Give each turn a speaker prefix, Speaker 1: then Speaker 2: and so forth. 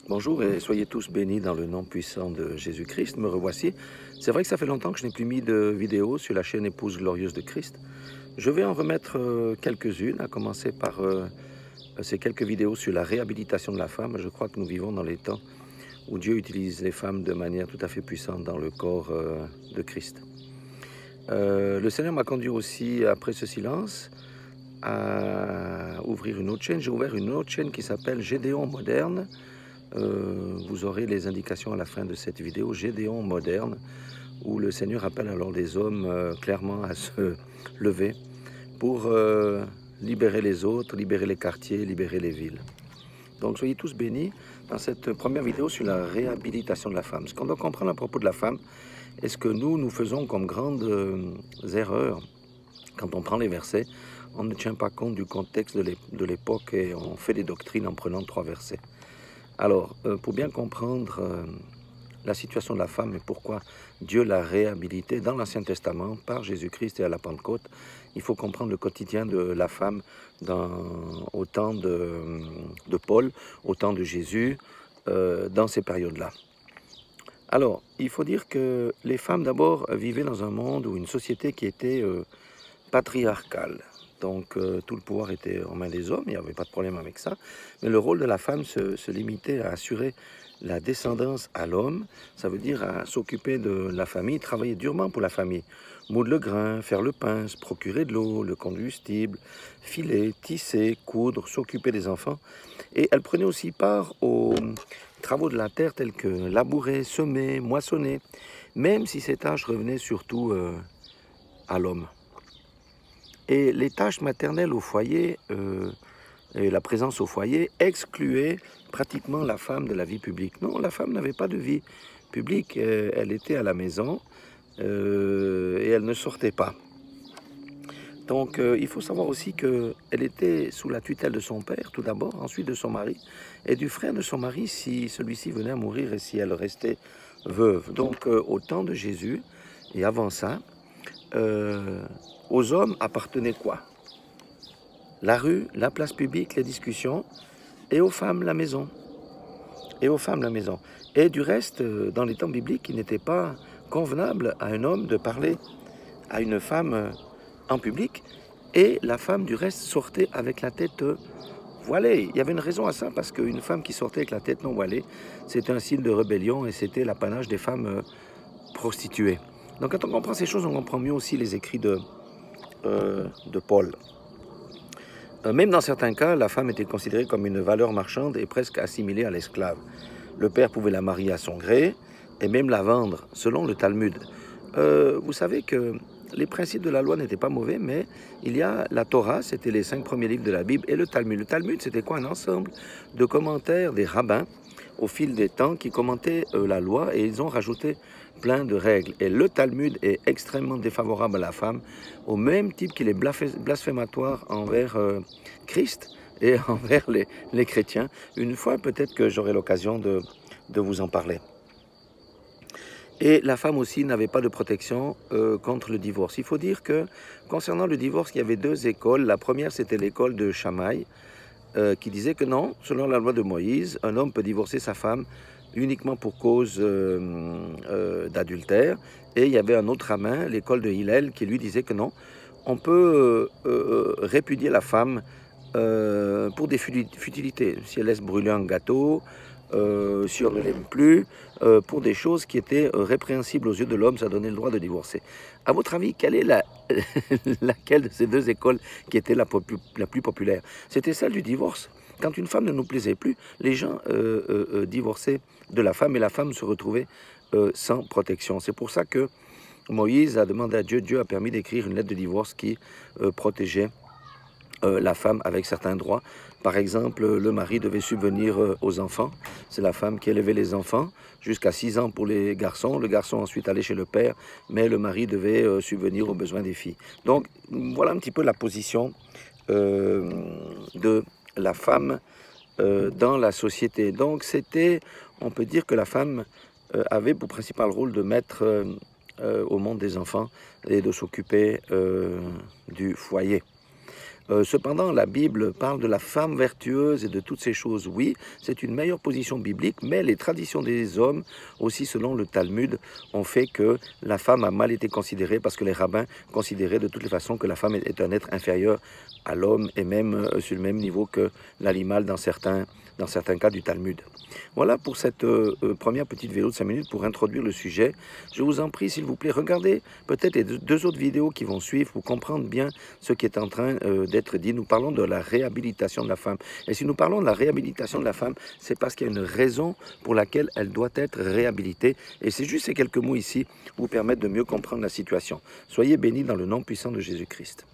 Speaker 1: Bonjour et soyez tous bénis dans le nom puissant de Jésus-Christ. Me revoici. C'est vrai que ça fait longtemps que je n'ai plus mis de vidéo sur la chaîne Épouse Glorieuse de Christ. Je vais en remettre quelques-unes, à commencer par ces quelques vidéos sur la réhabilitation de la femme. Je crois que nous vivons dans les temps où Dieu utilise les femmes de manière tout à fait puissante dans le corps de Christ. Le Seigneur m'a conduit aussi, après ce silence, à ouvrir une autre chaîne. J'ai ouvert une autre chaîne qui s'appelle Gédéon Moderne. Vous aurez les indications à la fin de cette vidéo, Gédéon moderne, où le Seigneur appelle alors les hommes clairement à se lever pour libérer les autres, libérer les quartiers, libérer les villes. Donc soyez tous bénis dans cette première vidéo sur la réhabilitation de la femme. Ce qu'on doit comprendre à propos de la femme, est ce que nous faisons comme grandes erreurs quand on prend les versets, on ne tient pas compte du contexte de l'époque et on fait des doctrines en prenant 3 versets. Alors, pour bien comprendre la situation de la femme et pourquoi Dieu l'a réhabilitée dans l'Ancien Testament par Jésus-Christ et à la Pentecôte, il faut comprendre le quotidien de la femme au temps de Paul, au temps de Jésus, dans ces périodes-là. Alors, il faut dire que les femmes d'abord vivaient dans un monde ou une société qui était patriarcale. Donc tout le pouvoir était en main des hommes, il n'y avait pas de problème avec ça. Mais le rôle de la femme se limitait à assurer la descendance à l'homme. Ça veut dire à s'occuper de la famille, travailler durement pour la famille. Moudre le grain, faire le pain, se procurer de l'eau, le combustible, filer, tisser, coudre, s'occuper des enfants. Et elle prenait aussi part aux travaux de la terre tels que labourer, semer, moissonner, même si ces tâches revenaient surtout à l'homme. Et les tâches maternelles au foyer et la présence au foyer excluaient pratiquement la femme de la vie publique. Non, la femme n'avait pas de vie publique, elle était à la maison et elle ne sortait pas. Donc il faut savoir aussi qu'elle était sous la tutelle de son père tout d'abord, ensuite de son mari, et du frère de son mari si celui-ci venait à mourir et si elle restait veuve. Donc au temps de Jésus et avant ça, aux hommes appartenait quoi? La rue, la place publique, les discussions, et aux femmes la maison. Et aux femmes la maison. Et du reste, dans les temps bibliques, il n'était pas convenable à un homme de parler à une femme en public, et la femme du reste sortait avec la tête voilée. Il y avait une raison à ça, parce qu'une femme qui sortait avec la tête non voilée, c'était un signe de rébellion et c'était l'apanage des femmes prostituées. Donc quand on comprend ces choses, on comprend mieux aussi les écrits de Paul. Même dans certains cas, la femme était considérée comme une valeur marchande et presque assimilée à l'esclave. Le père pouvait la marier à son gré et même la vendre, selon le Talmud. Vous savez que les principes de la loi n'étaient pas mauvais, mais il y a la Torah, c'était les 5 premiers livres de la Bible, et le Talmud. Le Talmud, c'était quoi? Un ensemble de commentaires des rabbins au fil des temps qui commentaient la loi, et ils ont rajouté plein de règles. Et le Talmud est extrêmement défavorable à la femme, au même type qu'il est blasphématoire envers Christ et envers les chrétiens. Une fois, peut-être que j'aurai l'occasion de vous en parler. Et la femme aussi n'avait pas de protection contre le divorce. Il faut dire que, concernant le divorce, il y avait 2 écoles. La première, c'était l'école de Shammai, qui disait que non, selon la loi de Moïse, un homme peut divorcer sa femme uniquement pour cause d'adultère. Et il y avait un autre rabbin, l'école de Hillel, qui lui disait que non, on peut répudier la femme pour des futilités. Si elle laisse brûler un gâteau, si on ne l'aime plus, pour des choses qui étaient répréhensibles aux yeux de l'homme, ça donnait le droit de divorcer. À votre avis, quelle est laquelle de ces 2 écoles qui était la plus populaire? C'était celle du divorce. Quand une femme ne nous plaisait plus, les gens divorçaient de la femme et la femme se retrouvait sans protection. C'est pour ça que Moïse a demandé à Dieu, Dieu a permis d'écrire une lettre de divorce qui protégeait la femme avec certains droits. Par exemple, le mari devait subvenir aux enfants. C'est la femme qui élevait les enfants jusqu'à 6 ans pour les garçons. Le garçon ensuite allait chez le père, mais le mari devait subvenir aux besoins des filles. Donc voilà un petit peu la position de la femme dans la société. Donc c'était, on peut dire que la femme avait pour principal rôle de mettre au monde des enfants et de s'occuper du foyer. Cependant, la Bible parle de la femme vertueuse et de toutes ces choses. Oui, c'est une meilleure position biblique, mais les traditions des hommes, aussi selon le Talmud, ont fait que la femme a mal été considérée parce que les rabbins considéraient de toutes les façons que la femme est un être inférieur à l'homme et même sur le même niveau que l'animal dans certains cas du Talmud. Voilà pour cette première petite vidéo de 5 minutes pour introduire le sujet. Je vous en prie, s'il vous plaît, regardez peut-être les deux autres vidéos qui vont suivre pour comprendre bien ce qui est en train d'être dit. Nous parlons de la réhabilitation de la femme. Et si nous parlons de la réhabilitation de la femme, c'est parce qu'il y a une raison pour laquelle elle doit être réhabilitée. Et c'est juste ces quelques mots ici vous permettent de mieux comprendre la situation. Soyez bénis dans le nom puissant de Jésus-Christ.